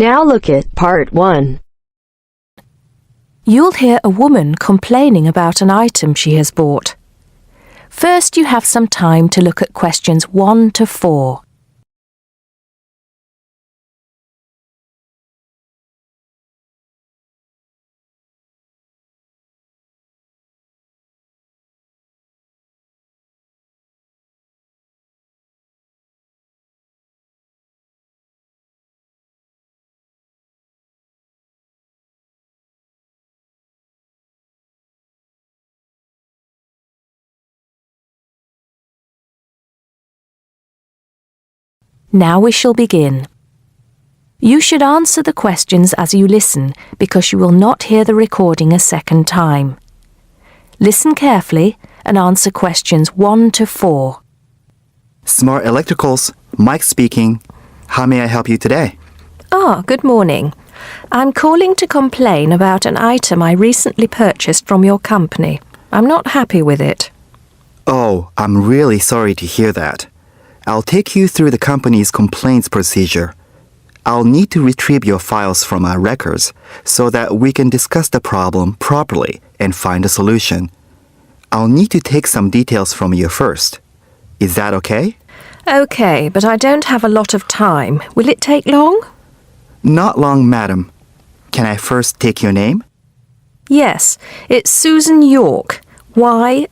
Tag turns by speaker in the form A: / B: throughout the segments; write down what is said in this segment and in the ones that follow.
A: Now look at Part 1.
B: You'll hear a woman complaining about an item she has bought. First, you have some time to look at questions 1 to 4. Now we shall begin. You should answer the questions as you listen because you will not hear the recording a second time. Listen carefully and answer questions 1 to 4.
C: Smart Electricals, Mike speaking. How may I help you today?
B: Good morning. I'm calling to complain about an item I recently purchased from your company. I'm not happy with it.
C: Oh, I'm really sorry to hear that. I'll take you through the company's complaints procedure. I'll need to retrieve your files from our records so that we can discuss the problem properly and find a solution. I'll need to take some details from you first. Is that okay?
B: Okay, but I don't have a lot of time. Will it take long?
C: Not long, madam. Can I first take your name?
B: Yes, it's Susan Yorke. Yorke.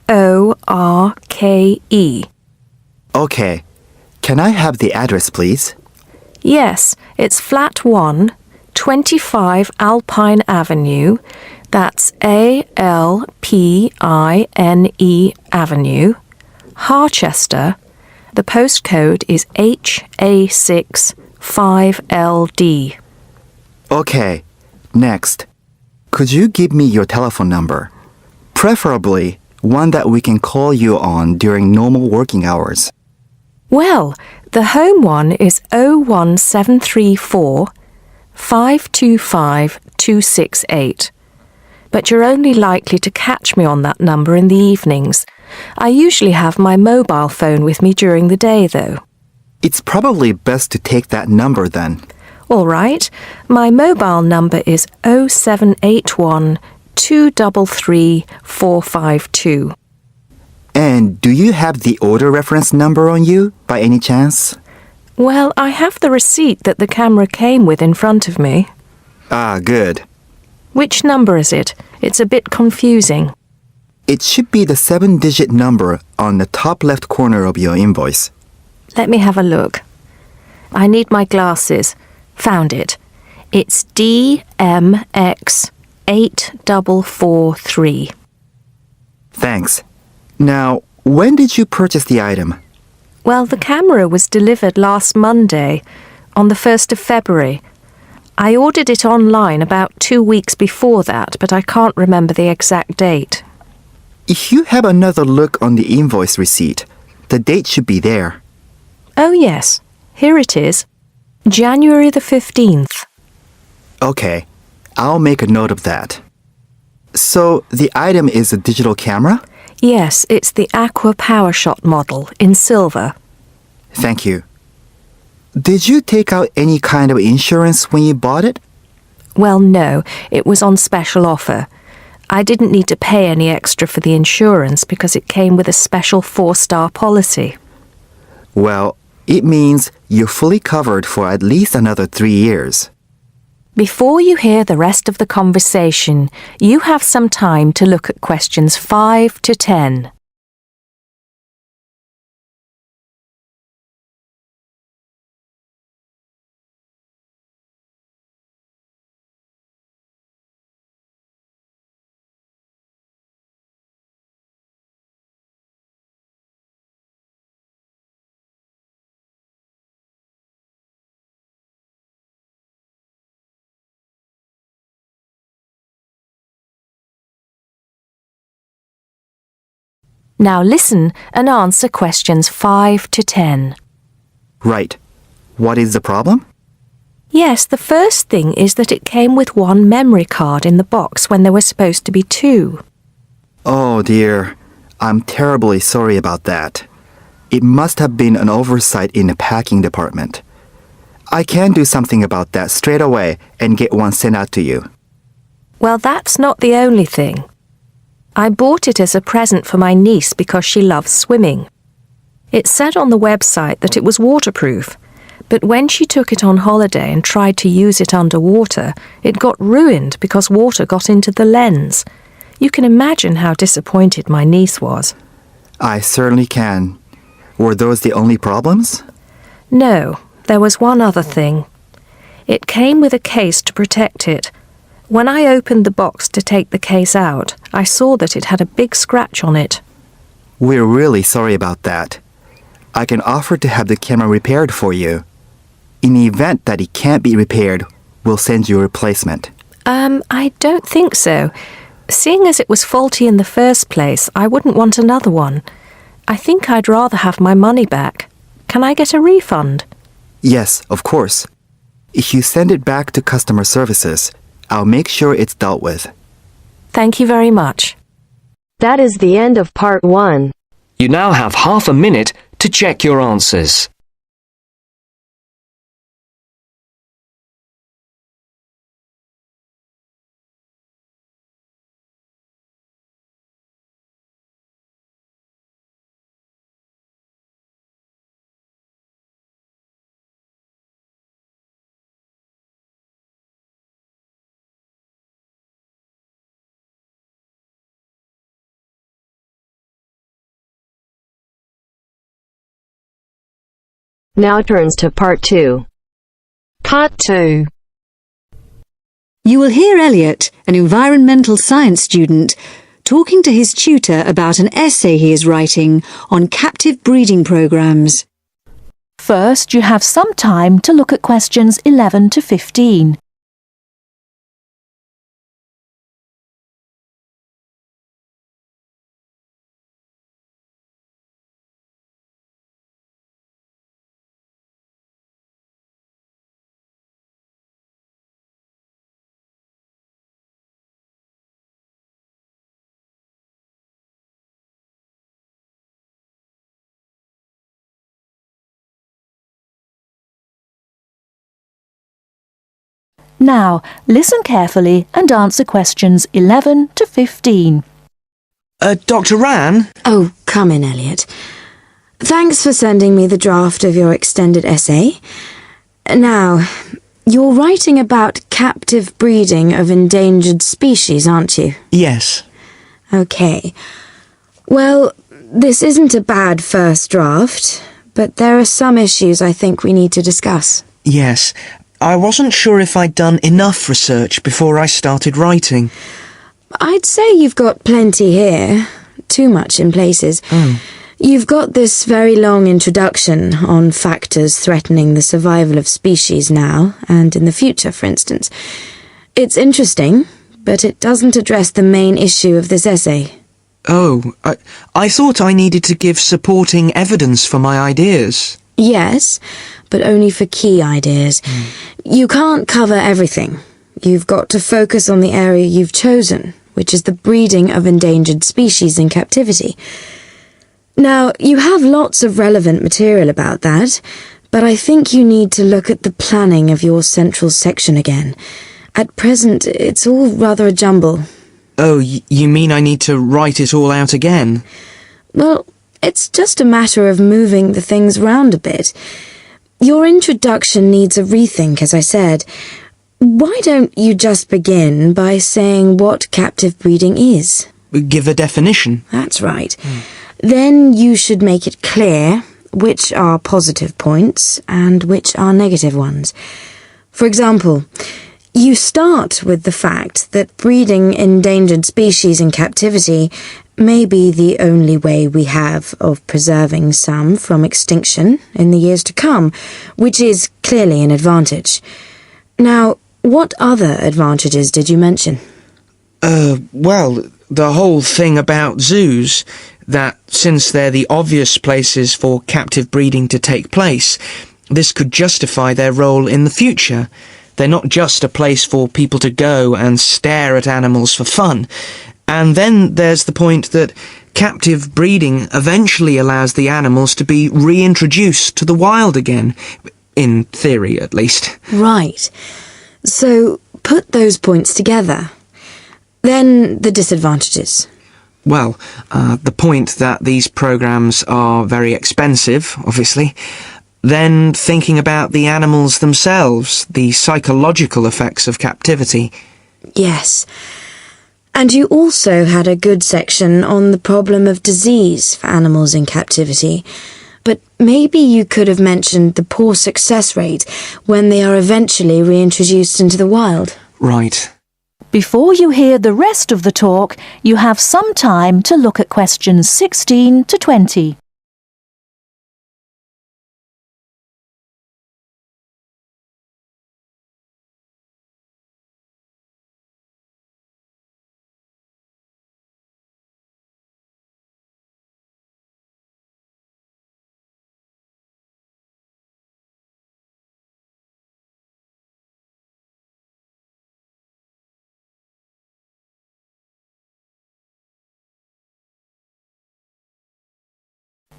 C: Okay. Can I have the address, please?
B: Yes, it's Flat 1, 25 Alpine Avenue. That's ALPINE Avenue, Harchester. The postcode is HA6 5LD.
C: Okay. Next. Could you give me your telephone number? Preferably one that we can call you on during normal working hours.
B: Well, the home one is 01734 525 268. But you're only likely to catch me on that number in the evenings. I usually have my mobile phone with me during the day, though.
C: It's probably best to take that number then.
B: All right. My mobile number is 0781 233 452.
C: And do you have the order reference number on you, by any chance?
B: Well, I have the receipt that the camera came with in front of me.
C: Ah, good.
B: Which number is it? It's a bit confusing.
C: It should be the 7-digit number on the top left corner of your invoice.
B: Let me have a look. I need my glasses. Found it. It's DMX 8443.
C: Thanks. Now, when did you purchase the item?
B: Well, the camera was delivered last Monday, on the 1st of February. I ordered it online about 2 weeks before that, but I can't remember the exact date.
C: If you have another look on the invoice receipt, the date should be there.
B: Oh, yes. Here it is. January the 15th.
C: Okay, I'll make a note of that. So, the item is a digital camera?
B: Yes, it's the Aqua PowerShot model in silver.
C: Thank you. Did you take out any kind of insurance when you bought it?
B: Well, no, it was on special offer. I didn't need to pay any extra for the insurance because it came with a special 4-star policy.
C: Well, it means you're fully covered for at least another 3 years.
B: Before you hear the rest of the conversation, you have some time to look at questions 5 to 10. Now listen and answer questions 5 to 10.
C: Right. What is the problem?
B: Yes, the first thing is that it came with 1 memory card in the box when there were supposed to be 2.
C: Oh dear. I'm terribly sorry about that. It must have been an oversight in the packing department. I can do something about that straight away and get one sent out to you.
B: Well, that's not the only thing. I bought it as a present for my niece because she loves swimming. It said on the website that it was waterproof, but when she took it on holiday and tried to use it underwater, it got ruined because water got into the lens. You can imagine how disappointed my niece was.
C: I certainly can. Were those the only problems?
B: No, there was one other thing. It came with a case to protect it. When I opened the box to take the case out, I saw that it had a big scratch on it.
C: We're really sorry about that. I can offer to have the camera repaired for you. In the event that it can't be repaired, we'll send you a replacement.
B: I don't think so. Seeing as it was faulty in the first place, I wouldn't want another one. I think I'd rather have my money back. Can I get a refund?
C: Yes, of course. If you send it back to customer services, I'll make sure it's dealt with.
B: Thank you very much.
A: That is the end of part 1.
D: You now have half a minute to check your answers.
A: Now turns to part 2.
E: Part 2.
F: You will hear Elliot, an environmental science student, talking to his tutor about an essay he is writing on captive breeding programs.
G: First, you have some time to look at questions 11 to 15. Now, listen carefully and answer questions 11 to 15.
H: Dr. Ran?
E: Oh, come in, Elliot. Thanks for sending me the draft of your extended essay. Now, you're writing about captive breeding of endangered species, aren't you?
H: Yes.
E: Okay. Well, this isn't a bad first draft, but there are some issues I think we need to discuss.
H: Yes. I wasn't sure if I'd done enough research before I started writing.
E: I'd say you've got plenty here. Too much in places. You've got this very long introduction on factors threatening the survival of species now and in the future, for instance. It's interesting, but it doesn't address the main issue of this essay.
H: Oh, I thought I needed to give supporting evidence for my ideas.
E: Yes, but only for key ideas. You can't cover everything. You've got to focus on the area you've chosen, which is the breeding of endangered species in captivity. Now, you have lots of relevant material about that, but I think you need to look at the planning of your central section again. At present, it's all rather a jumble.
H: Oh, you mean I need to write it all out again?
E: Well, it's just a matter of moving the things round a bit. Your introduction needs a rethink, as I said. Why don't you just begin by saying what captive breeding is?
H: Give a definition.
E: That's right. Then you should make it clear which are positive points and which are negative ones. For example, you start with the fact that breeding endangered species in captivity may be the only way we have of preserving some from extinction in the years to come, which is clearly an advantage. Now, what other advantages did you mention?
H: Well, the whole thing about zoos, that since they're the obvious places for captive breeding to take place, this could justify their role in the future. They're not just a place for people to go and stare at animals for fun. And then there's the point that captive breeding eventually allows the animals to be reintroduced to the wild again. in theory at least.
E: Right. So put those points together. Then the disadvantages.
H: Well, the point that these programs are very expensive, obviously. Then thinking about the animals themselves, the psychological effects of captivity.
E: Yes. And you also had a good section on the problem of disease for animals in captivity. But maybe you could have mentioned the poor success rate when they are eventually reintroduced into the wild.
H: Right.
G: Before you hear the rest of the talk, you have some time to look at questions 16 to 20.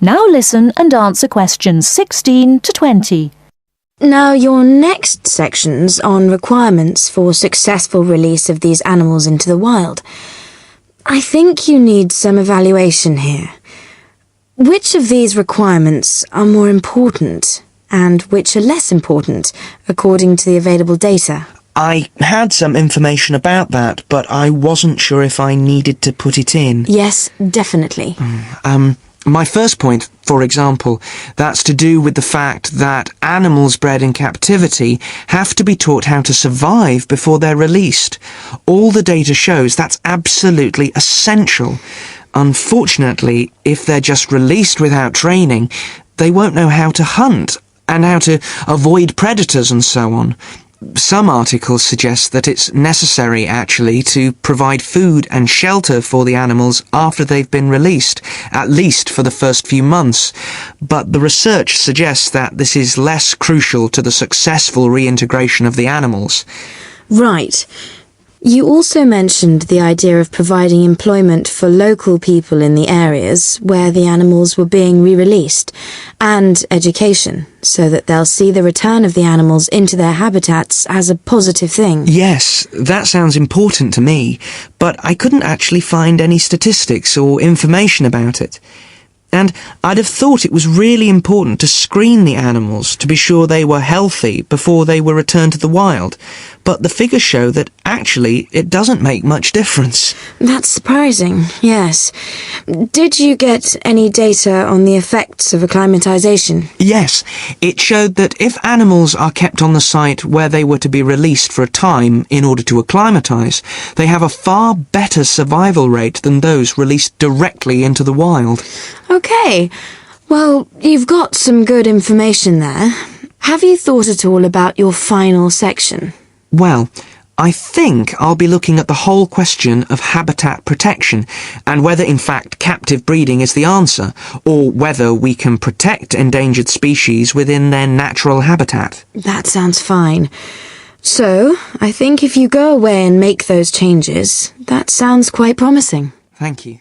G: Now listen and answer questions 16 to 20.
E: Now, your next section's on requirements for successful release of these animals into the wild. I think you need some evaluation here. Which of these requirements are more important and which are less important according to the available data?
H: I had some information about that, but I wasn't sure if I needed to put it in.
E: Yes, definitely.
H: My first point, for example, that's to do with the fact that animals bred in captivity have to be taught how to survive before they're released. All the data shows that's absolutely essential. Unfortunately, if they're just released without training, they won't know how to hunt and how to avoid predators and so on. Some articles suggest that it's necessary, actually, to provide food and shelter for the animals after they've been released, at least for the first few months. But the research suggests that this is less crucial to the successful reintegration of the animals.
E: Right. You also mentioned the idea of providing employment for local people in the areas where the animals were being re-released, and education, so that they'll see the return of the animals into their habitats as a positive thing.
H: Yes, that sounds important to me, but I couldn't actually find any statistics or information about it. And I'd have thought it was really important to screen the animals to be sure they were healthy before they were returned to the wild. But the figures show that actually it doesn't make much difference.
E: That's surprising, yes. Did you get any data on the effects of acclimatization?
H: Yes, it showed that if animals are kept on the site where they were to be released for a time in order to acclimatize, they have a far better survival rate than those released directly into the wild.
E: Okay, well, you've got some good information there. Have you thought at all about your final section?
H: Well, I think I'll be looking at the whole question of habitat protection and whether in fact captive breeding is the answer, or whether we can protect endangered species within their natural habitat.
E: That sounds fine. So, I think if you go away and make those changes, that sounds quite promising.
H: Thank you.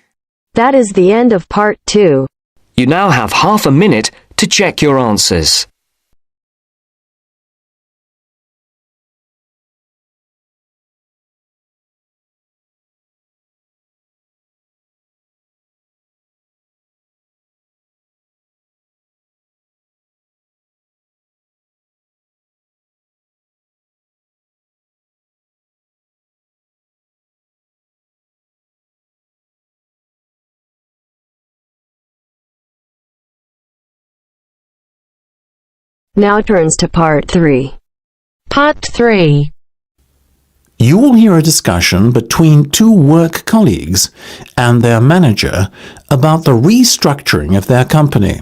A: That is the end of part 2.
D: You now have half a minute to check your answers.
A: Now turns to part 3.
G: Part 3.
I: You will hear a discussion between two work colleagues and their manager about the restructuring of their company.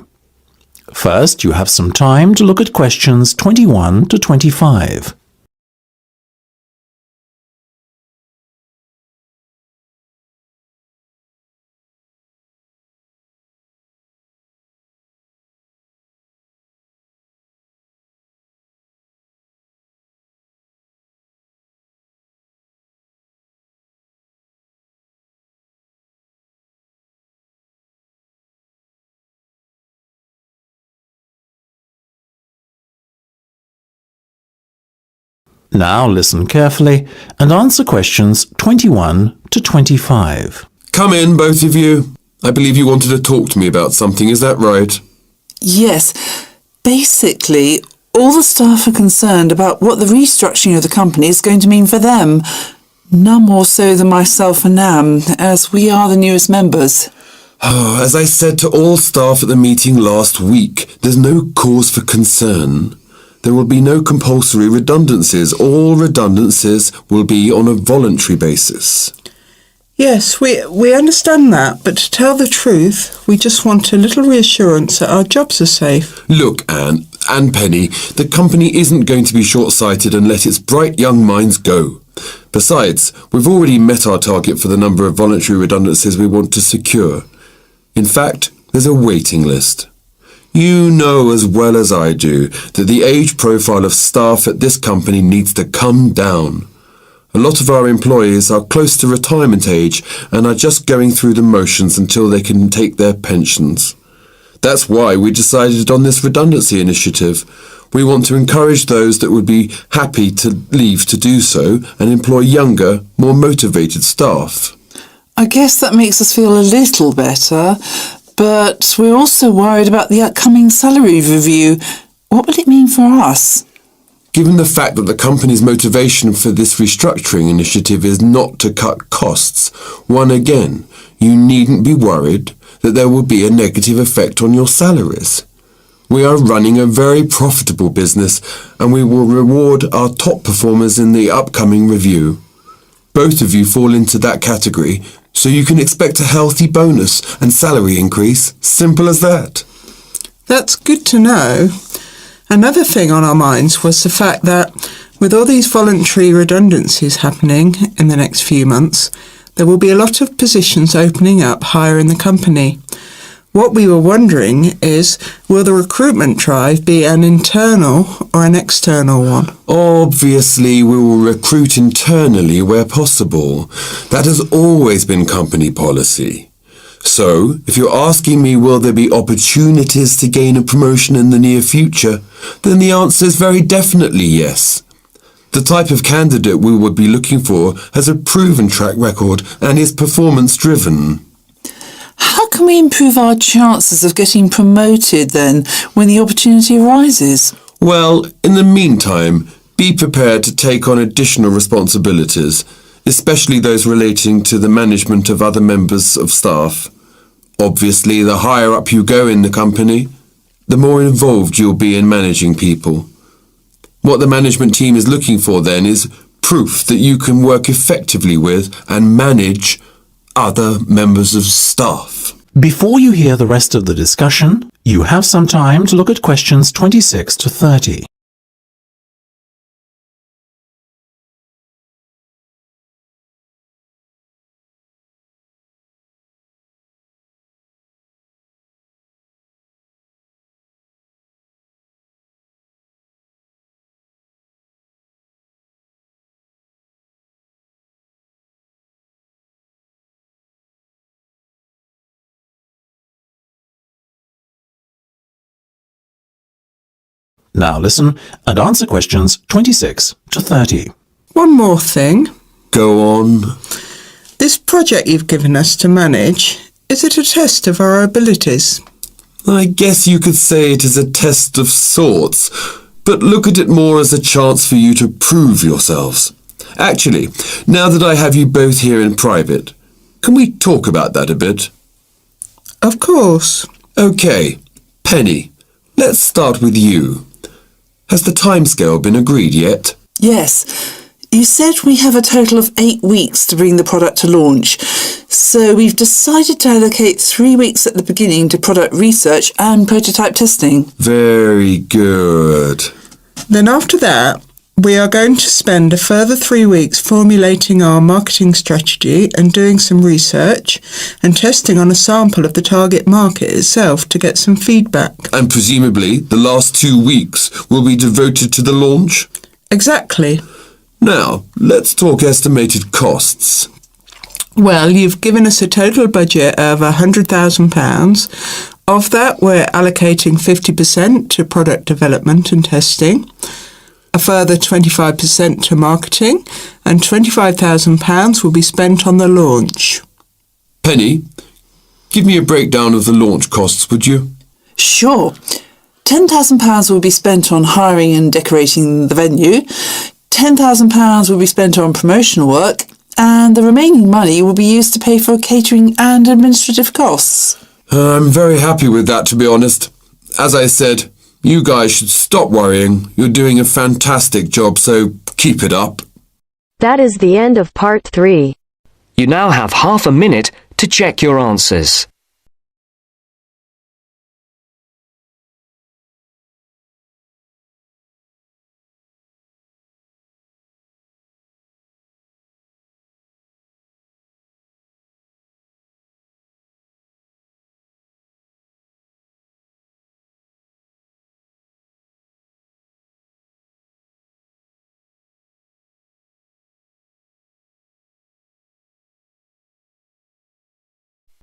I: First, you have some time to look at questions 21 to 25. Now listen carefully and answer questions 21 to 25.
J: Come in, both of you. I believe you wanted to talk to me about something, is that right?
K: Yes. Basically, all the staff are concerned about what the restructuring of the company is going to mean for them. None more so than myself and Nam, as we are the newest members.
J: As I said to all staff at the meeting last week, there's no cause for concern. There will be no compulsory redundancies. All redundancies will be on a voluntary basis.
L: Yes, we understand that, but to tell the truth, we just want a little reassurance that our jobs are safe.
J: Look, Anne and Penny, the company isn't going to be short-sighted and let its bright young minds go. Besides, we've already met our target for the number of voluntary redundancies we want to secure. In fact, there's a waiting list. You know as well as I do that the age profile of staff at this company needs to come down. A lot of our employees are close to retirement age and are just going through the motions until they can take their pensions. That's why we decided on this redundancy initiative. We want to encourage those that would be happy to leave to do so and employ younger, more motivated staff.
K: I guess that makes us feel a little better, but we're also worried about the upcoming salary review. What will it mean for us?
J: Given the fact that the company's motivation for this restructuring initiative is not to cut costs, again, you needn't be worried that there will be a negative effect on your salaries. We are running a very profitable business and we will reward our top performers in the upcoming review. Both of you fall into that category, so you can expect a healthy bonus and salary increase. Simple as that.
L: That's good to know. Another thing on our minds was the fact that with all these voluntary redundancies happening in the next few months, there will be a lot of positions opening up higher in the company. What we were wondering is, will the recruitment drive be an internal or an external one?
J: Obviously, we will recruit internally where possible. That has always been company policy. So, if you're asking me will there be opportunities to gain a promotion in the near future, then the answer is very definitely yes. The type of candidate we would be looking for has a proven track record and is performance-driven.
K: How can we improve our chances of getting promoted then, when the opportunity arises?
J: Well, in the meantime, be prepared to take on additional responsibilities, especially those relating to the management of other members of staff. Obviously, the higher up you go in the company, the more involved you'll be in managing people. What the management team is looking for then is proof that you can work effectively with and manage other members of staff.
I: Before you hear the rest of the discussion, you have some time to look at questions 26 to 30. Now listen and answer questions 26 to 30.
L: One more thing.
J: Go on.
L: This project you've given us to manage, is it a test of our abilities?
J: I guess you could say it is a test of sorts, but look at it more as a chance for you to prove yourselves. Actually, now that I have you both here in private, can we talk about that a bit?
L: Of course.
J: Okay, Penny, let's start with you. Has the timescale been agreed yet?
K: Yes. You said we have a total of 8 weeks to bring the product to launch. So we've decided to allocate 3 weeks at the beginning to product research and prototype testing.
J: Very good.
L: Then after that, we are going to spend a further 3 weeks formulating our marketing strategy and doing some research and testing on a sample of the target market itself to get some feedback.
J: And presumably the last 2 weeks will be devoted to the launch?
L: Exactly.
J: Now, let's talk estimated costs.
L: Well, you've given us a total budget of £100,000. Of that, we're allocating 50% to product development and testing. a further 25% to marketing, and £25,000 will be spent on the launch.
J: Penny, give me a breakdown of the launch costs, would you?
K: Sure. £10,000 will be spent on hiring and decorating the venue, £10,000 will be spent on promotional work, and the remaining money will be used to pay for catering and administrative costs.
J: I'm very happy with that, to be honest. As I said, you guys should stop worrying. You're doing a fantastic job, so keep it up.
A: That is the end of part 3.
D: You now have half a minute to check your answers.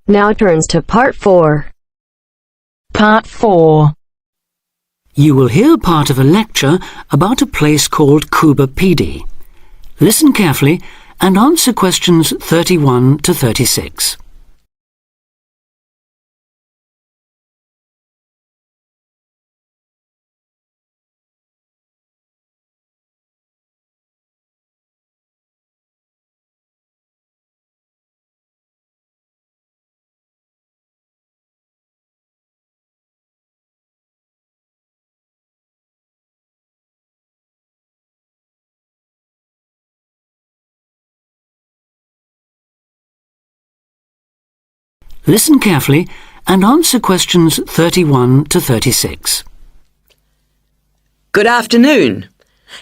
A: Now turns to part 4.
G: Part 4.
M: You will hear part of a lecture about a place called Pbxgill. Listen carefully and answer questions 31 to 36. Listen carefully and answer questions 31 to 36.
N: Good afternoon.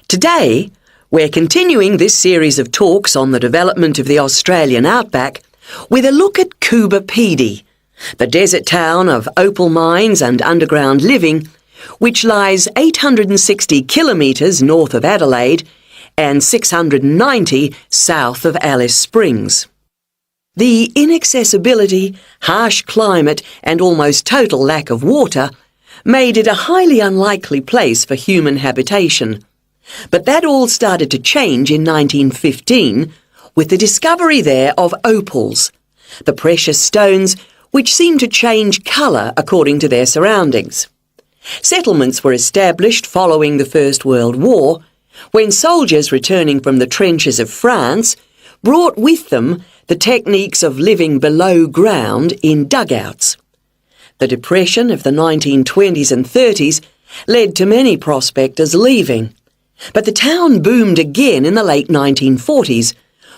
N: Today, we're continuing this series of talks on the development of the Australian outback with a look at Pbxgill, the desert town of opal mines and underground living, which lies 860 kilometres north of Adelaide and 690 south of Alice Springs. The inaccessibility, harsh climate and almost total lack of water made it a highly unlikely place for human habitation. But that all started to change in 1915 with the discovery there of opals, the precious stones which seem to change colour according to their surroundings. Settlements were established following the First World War, when soldiers returning from the trenches of France brought with them the techniques of living below ground in dugouts. The depression of the 1920s and 30s led to many prospectors leaving, but the town boomed again in the late 1940s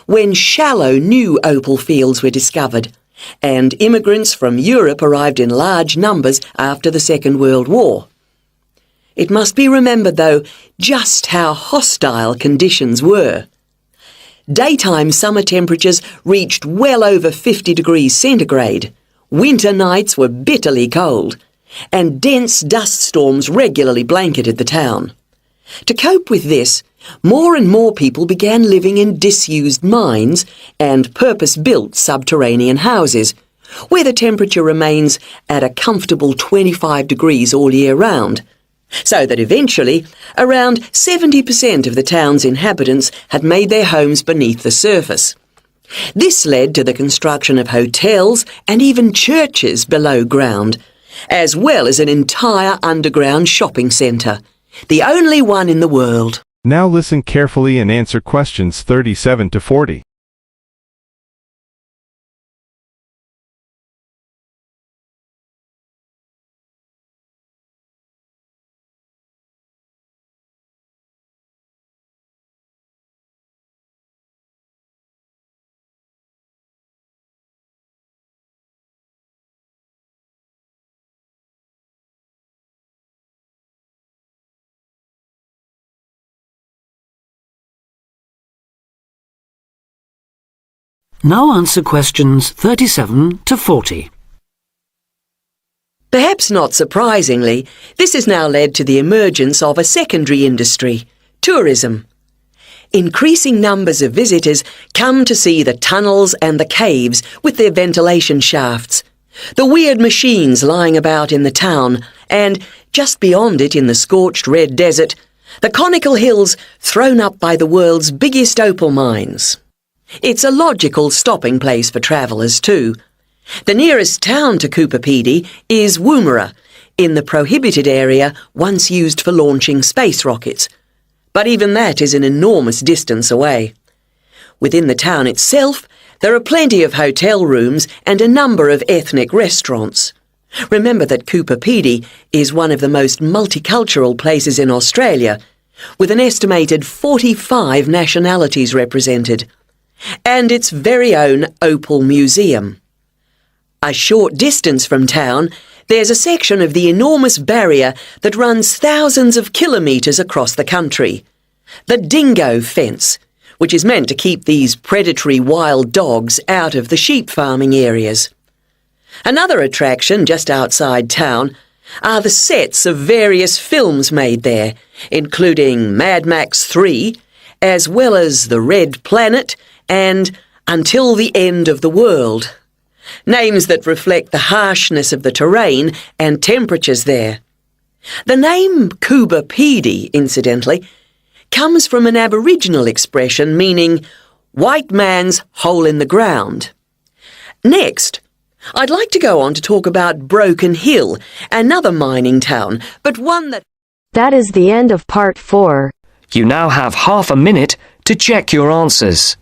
N: when shallow new opal fields were discovered, and immigrants from Europe arrived in large numbers after the Second World War. It must be remembered, though, just how hostile conditions were. Daytime summer temperatures reached well over 50 degrees centigrade, winter nights were bitterly cold, and dense dust storms regularly blanketed the town. To cope with this, more and more people began living in disused mines and purpose-built subterranean houses, where the temperature remains at a comfortable 25 degrees all year round, so that eventually around 70% of the town's inhabitants had made their homes beneath the surface. This led to the construction of hotels and even churches below ground, as well as an entire underground shopping centre, the only one in the world.
O: Now listen carefully and answer questions 37 to 40.
M: Now answer questions 37 to 40.
N: Perhaps not surprisingly, this has now led to the emergence of a secondary industry, tourism. Increasing numbers of visitors come to see the tunnels and the caves with their ventilation shafts, the weird machines lying about in the town, and, just beyond it in the scorched red desert, The conical hills thrown up by the world's biggest opal mines. It's a logical stopping place for travellers too. The nearest town to Coober Pedy is Woomera, in the prohibited area once used for launching space rockets. But even that is an enormous distance away. Within the town itself, there are plenty of hotel rooms and a number of ethnic restaurants. Remember that Coober Pedy is one of the most multicultural places in Australia, with an estimated 45 nationalities represented, and its very own Opal Museum. A short distance from town, there's a section of the enormous barrier that runs thousands of kilometres across the country. The Dingo Fence, which is meant to keep these predatory wild dogs out of the sheep farming areas. Another attraction just outside town are the sets of various films made there, including Mad Max 3, as well as The Red Planet and Until the End of the World. Names that reflect the harshness of the terrain and temperatures there. The name Coober Pedy, incidentally, comes from an Aboriginal expression meaning white man's hole in the ground. Next, I'd like to go on to talk about Broken Hill, another mining town, but one that...
A: That is the end of part 4.
D: You now have half a minute to check your answers.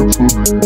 P: Give it to me.